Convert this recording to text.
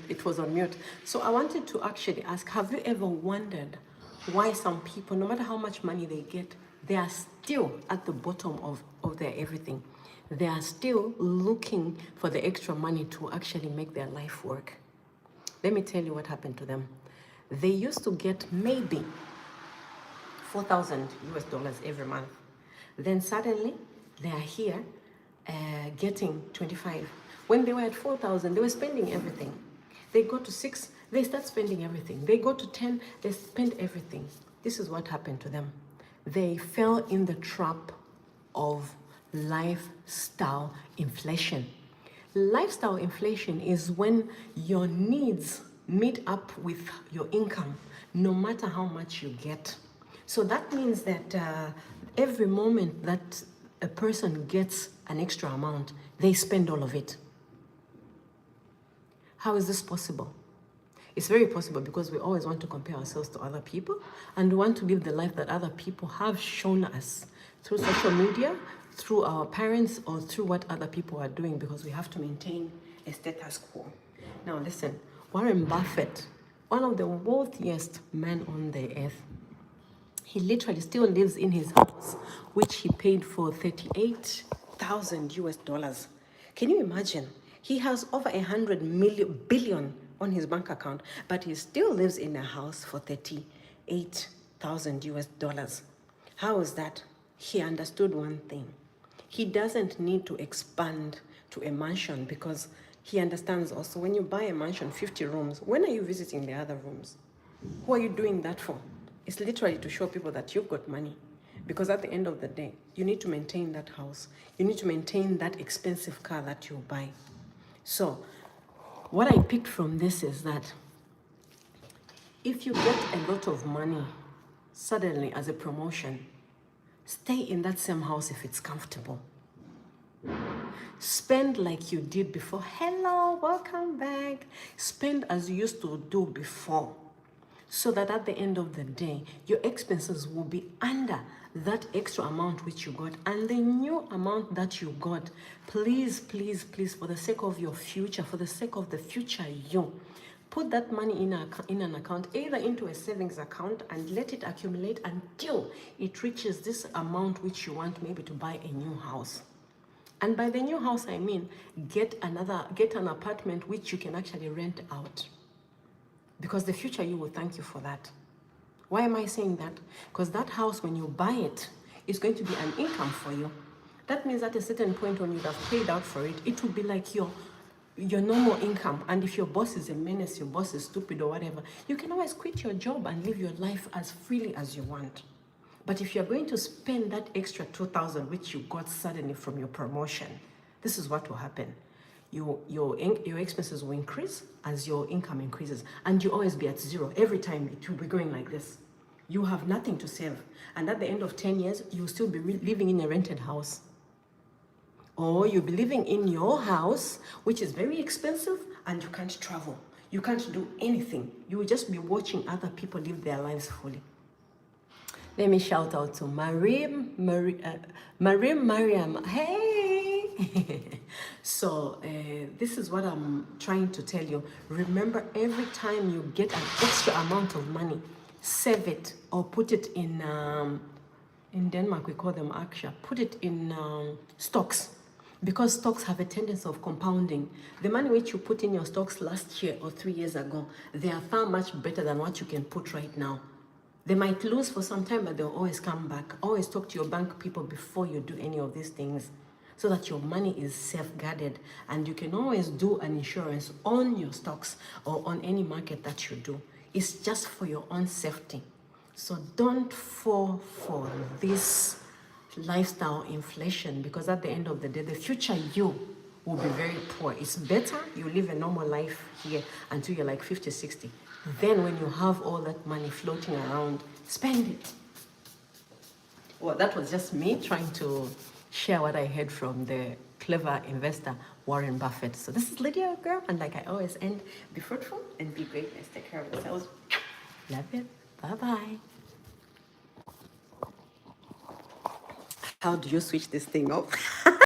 it was on mute. So I wanted to actually ask, have you ever wondered why some people, no matter how much money they get, they are still at the bottom of their everything? They are still looking for the extra money to actually make their life work. Let me tell you what happened to them. They used to get maybe 4,000 US dollars every month. Then suddenly they are here getting 25. When they were at 4,000, they were spending everything. They go to 6, they start spending everything. They go to 10, they spend everything. This is what happened to them. They fell in the trap of lifestyle inflation. Lifestyle inflation is when your needs meet up with your income, no matter how much you get. So that means that every moment that a person gets an extra amount, they spend all of it. How is this possible? It's very possible because we always want to compare ourselves to other people and we want to live the life that other people have shown us through social media, through our parents, or through what other people are doing, because we have to maintain a status quo. Now listen, Warren Buffett, one of the wealthiest men on the earth, he literally still lives in his house, which he paid for 38,000 US dollars. Can you imagine? He has over 100 billion on his bank account, but he still lives in a house for 38,000 US dollars. How is that? He understood one thing. He doesn't need to expand to a mansion because he understands also when you buy a mansion, 50 rooms, when are you visiting the other rooms? Who are you doing that for? It's literally to show people that you've got money. Because at the end of the day, you need to maintain that house. You need to maintain that expensive car that you buy. So what I picked from this is that if you get a lot of money suddenly as a promotion, stay in that same house if it's comfortable. Spend like you did before. Hello, welcome back. Spend as you used to do before, so that at the end of the day, your expenses will be under that extra amount which you got. And the new amount that you got, please, please, please, for the sake of your future, for the sake of the future you, put that money in an account, either into a savings account, and let it accumulate until it reaches this amount which you want maybe to buy a new house. And by the new house, I mean, get an apartment which you can actually rent out. Because the future you will thank you for that. Why am I saying that? Because that house, when you buy it, is going to be an income for you. That means at a certain point when you have paid out for it, it will be like your normal income. And if your boss is a menace, your boss is stupid or whatever, you can always quit your job and live your life as freely as you want. But if you're going to spend that extra 2,000 which you got suddenly from your promotion, this is what will happen. Your expenses will increase as your income increases, and you always be at zero. Every time it will be going like this. You have nothing to save, and at the end of 10 years, you'll still be living in a rented house. Or you'll be living in your house, which is very expensive, and you can't travel. You can't do anything. You will just be watching other people live their lives fully. Let me shout out to Mariam. Hey! So this is what I'm trying to tell you. Remember, every time you get an extra amount of money, save it or put it in Denmark we call them aksha. Put it in stocks, because stocks have a tendency of compounding. The money which you put in your stocks last year or 3 years ago, they are far much better than what you can put right now. They might lose for some time, but they'll always come back. Always talk to your bank people before you do any of these things, so that your money is safeguarded, and you can always do an insurance on your stocks or on any market that you do. It's just for your own safety. So don't fall for this lifestyle inflation, because at the end of the day, the future you will be very poor. It's better you live a normal life here until you're like 50, 60. Then when you have all that money floating around, spend it. Well, that was just me trying to share what I heard from the clever investor, Warren Buffett. So this is Lydia, girl, and like I always end, be fruitful and be great. Let's take care of yourselves. Love it. Bye-bye. How do you switch this thing off?